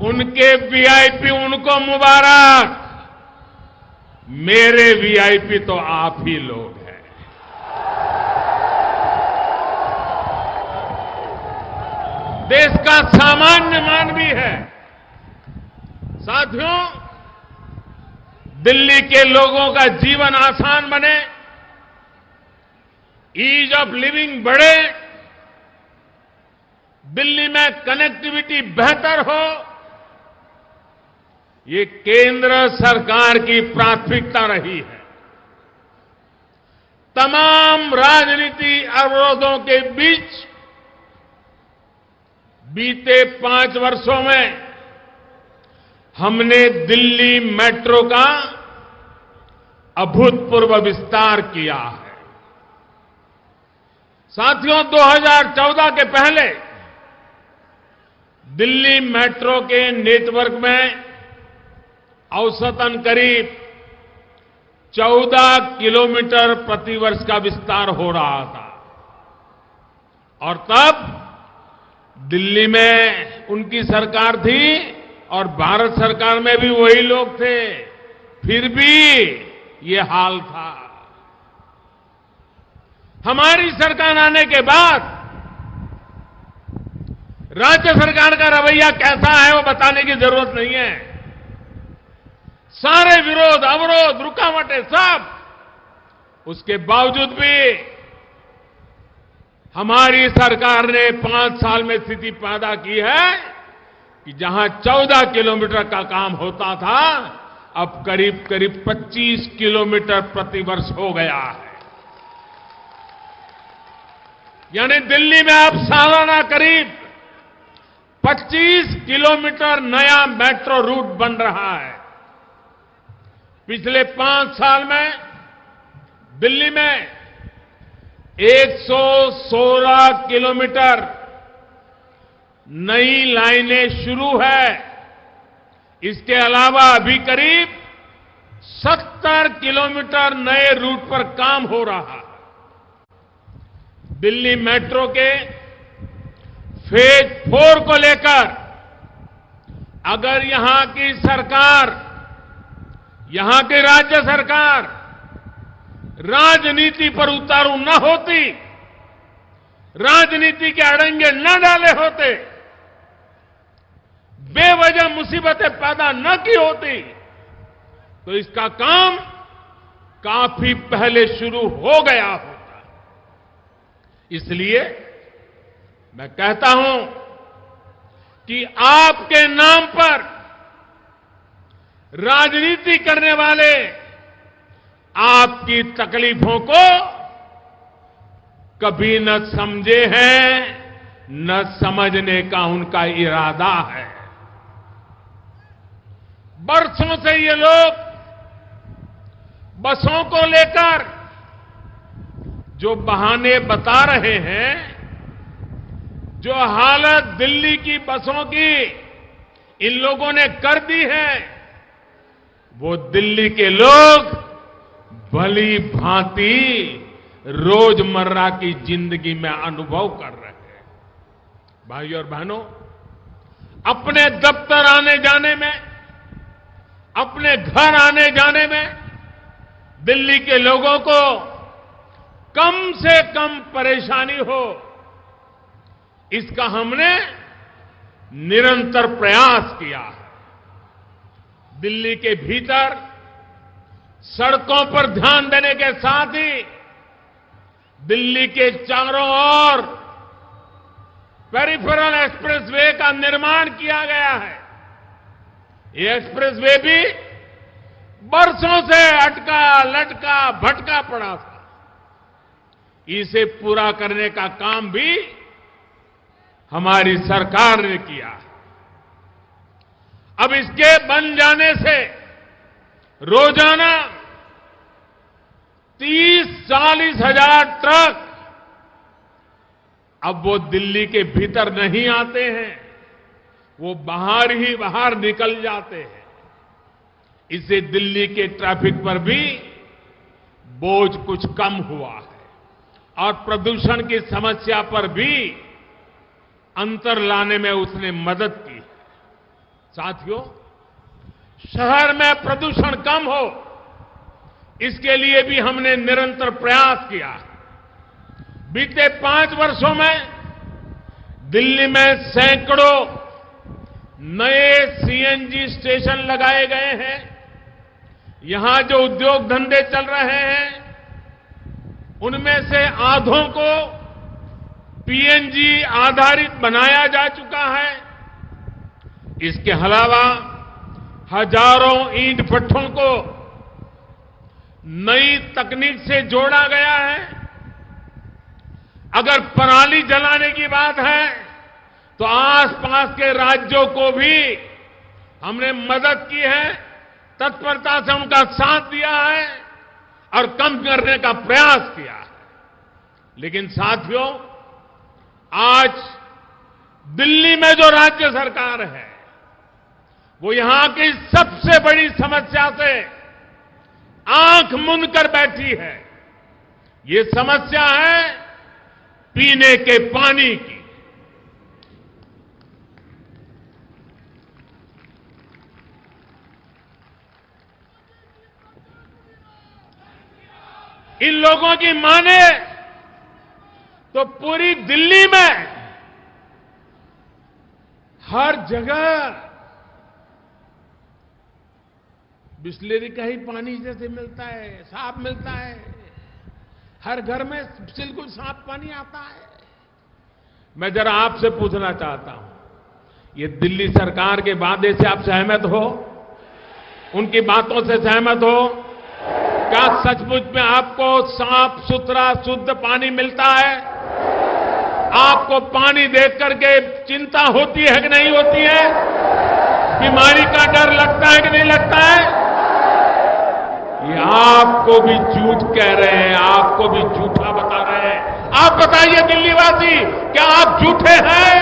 उनके वीआईपी उनको मुबारक, मेरे वीआईपी तो आप ही लोग हैं। देश का सामान्य मानवी है। साथियों, दिल्ली के लोगों का जीवन आसान बने, ईज ऑफ लिविंग बढ़े, दिल्ली में कनेक्टिविटी बेहतर हो, ये केंद्र सरकार की प्राथमिकता रही है। तमाम राजनीति अवरोधों के बीच बीते 5 वर्षों में हमने दिल्ली मेट्रो का अभूतपूर्व विस्तार किया है। साथियों, 2014 के पहले दिल्ली मेट्रो के नेटवर्क में औसतन करीब 14 किलोमीटर प्रतिवर्ष का विस्तार हो रहा था और तब दिल्ली में उनकी सरकार थी और भारत सरकार में भी वही लोग थे, फिर भी ये हाल था। हमारी सरकार आने के बाद राज्य सरकार का रवैया कैसा है वो बताने की जरूरत नहीं है। सारे विरोध, अवरोध, रुकावटें सब, उसके बावजूद भी हमारी सरकार ने 5 साल में स्थिति पैदा की है कि जहां 14 किलोमीटर का काम होता था, अब करीब करीब 25 किलोमीटर प्रतिवर्ष हो गया है। यानी दिल्ली में अब सालाना करीब 25 किलोमीटर नया मेट्रो रूट बन रहा है। पिछले 5 साल में दिल्ली में 116 किलोमीटर नई लाइनें शुरू है। इसके अलावा अभी करीब 70 किलोमीटर नए रूट पर काम हो रहा है। दिल्ली मेट्रो के फेज 4 को लेकर अगर यहां की सरकार, यहां की राज्य सरकार राजनीति पर उतारू न होती, राजनीति के अड़ंगे न डाले होते, बेवजह मुसीबतें पैदा न की होती, तो इसका काम काफी पहले शुरू हो गया होता। इसलिए मैं कहता हूं कि आपके नाम पर राजनीति करने वाले आपकी तकलीफों को कभी न समझे हैं, न समझने का उनका इरादा है। बरसों से ये लोग बसों को लेकर जो बहाने बता रहे हैं, जो हालत दिल्ली की बसों की इन लोगों ने कर दी है, वो दिल्ली के लोग भली भांति रोजमर्रा की जिंदगी में अनुभव कर रहे हैं। भाइयों और बहनों, अपने दफ्तर आने जाने में, अपने घर आने जाने में दिल्ली के लोगों को कम से कम परेशानी हो, इसका हमने निरंतर प्रयास किया है। दिल्ली के भीतर सड़कों पर ध्यान देने के साथ ही दिल्ली के चारों ओर पेरिफेरल एक्सप्रेसवे का निर्माण किया गया है। ये एक्सप्रेसवे भी बरसों से अटका लटका भटका पड़ा था। इसे पूरा करने का काम भी हमारी सरकार ने किया। अब इसके बन जाने से रोजाना 30-40 हजार ट्रक अब वो दिल्ली के भीतर नहीं आते हैं, वो बाहर ही बाहर निकल जाते हैं। इससे दिल्ली के ट्रैफिक पर भी बोझ कुछ कम हुआ है और प्रदूषण की समस्या पर भी अंतर लाने में उसने मदद की है। साथियों, शहर में प्रदूषण कम हो, इसके लिए भी हमने निरंतर प्रयास किया। बीते 5 वर्षों में दिल्ली में सैकड़ों नए सीएनजी स्टेशन लगाए गए हैं। यहां जो उद्योग धंधे चल रहे हैं, उनमें से आधों को पीएनजी आधारित बनाया जा चुका है। इसके अलावा हजारों ईंट भट्ठों को नई तकनीक से जोड़ा गया है। अगर पराली जलाने की बात है तो आसपास के राज्यों को भी हमने मदद की है, तत्परता से उनका साथ दिया है और कम करने का प्रयास किया है। लेकिन साथियों, आज दिल्ली में जो राज्य सरकार है, वो यहां की सबसे बड़ी समस्या से आंख मूंद कर बैठी है। ये समस्या है पीने के पानी की। इन लोगों की माने तो पूरी दिल्ली में हर जगह बिस्लेरी का ही पानी जैसे मिलता है, साफ मिलता है। हर घर में बिल्कुल साफ पानी आता है। मैं जरा आपसे पूछना चाहता हूं, ये दिल्ली सरकार के वादे से आप सहमत हो? उनकी बातों से सहमत हो? क्या सचमुच में आपको साफ सुथरा शुद्ध पानी मिलता है? आपको पानी देख करके चिंता होती है कि नहीं होती है? बीमारी का डर लगता है कि नहीं लगता है? ये आपको भी झूठ कह रहे हैं, आपको भी झूठा बता रहे हैं। आप बताइए दिल्ली वासी, क्या आप झूठे हैं?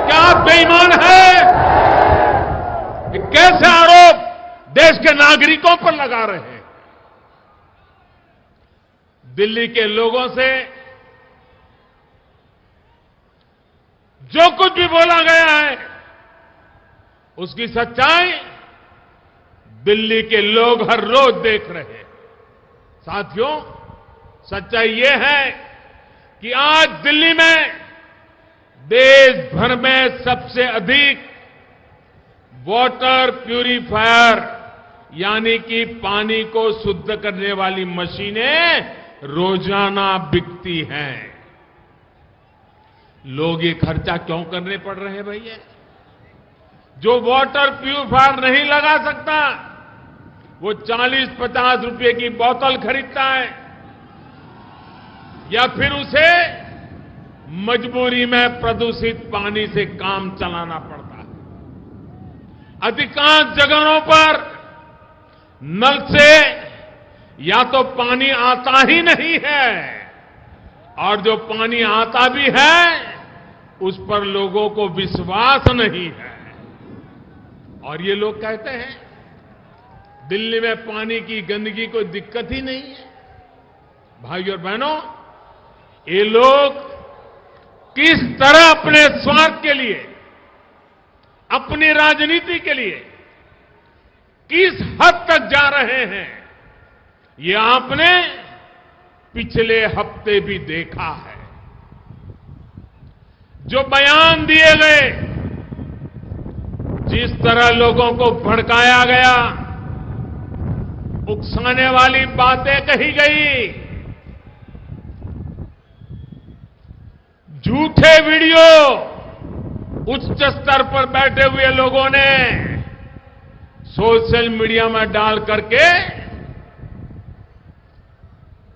क्या आप बेईमान हैं? ये कैसे आरोप देश के नागरिकों पर लगा रहे हैं? दिल्ली के लोगों से जो कुछ भी बोला गया है, उसकी सच्चाई दिल्ली के लोग हर रोज देख रहे हैं। साथियों, सच्चाई ये है कि आज दिल्ली में देश भर में सबसे अधिक वाटर प्यूरिफायर यानी कि पानी को शुद्ध करने वाली मशीनें रोजाना बिकती हैं। लोग ये खर्चा क्यों करने पड़ रहे हैं भैया? जो वाटर प्यूरिफायर नहीं लगा सकता, वो 40-50 रुपए की बोतल खरीदता है या फिर उसे मजबूरी में प्रदूषित पानी से काम चलाना पड़ता है। अधिकांश जगहों पर नल से या तो पानी आता ही नहीं है, और जो पानी आता भी है उस पर लोगों को विश्वास नहीं है। और ये लोग कहते हैं दिल्ली में पानी की गंदगी कोई दिक्कत ही नहीं है। भाइयों और बहनों, ये लोग किस तरह अपने स्वार्थ के लिए, अपनी राजनीति के लिए किस हद तक जा रहे हैं, ये आपने पिछले हफ्ते भी देखा है। जो बयान दिए गए, जिस तरह लोगों को भड़काया गया, उकसाने वाली बातें कही गई, झूठे वीडियो उच्च स्तर पर बैठे हुए लोगों ने सोशल मीडिया में डाल करके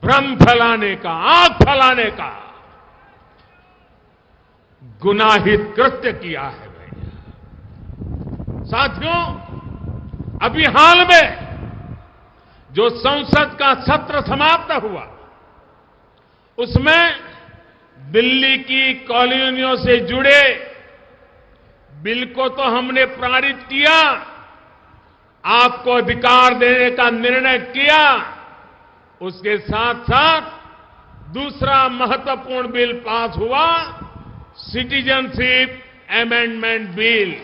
भ्रम फैलाने का, आग फैलाने का गुनाहित कृत्य किया है भैया। साथियों, अभी हाल में जो संसद का सत्र समाप्त हुआ, उसमें दिल्ली की कॉलोनियों से जुड़े बिल को तो हमने पारित किया, आपको अधिकार देने का निर्णय किया। उसके साथ साथ दूसरा महत्वपूर्ण बिल पास हुआ, सिटीजनशिप अमेंडमेंट बिल।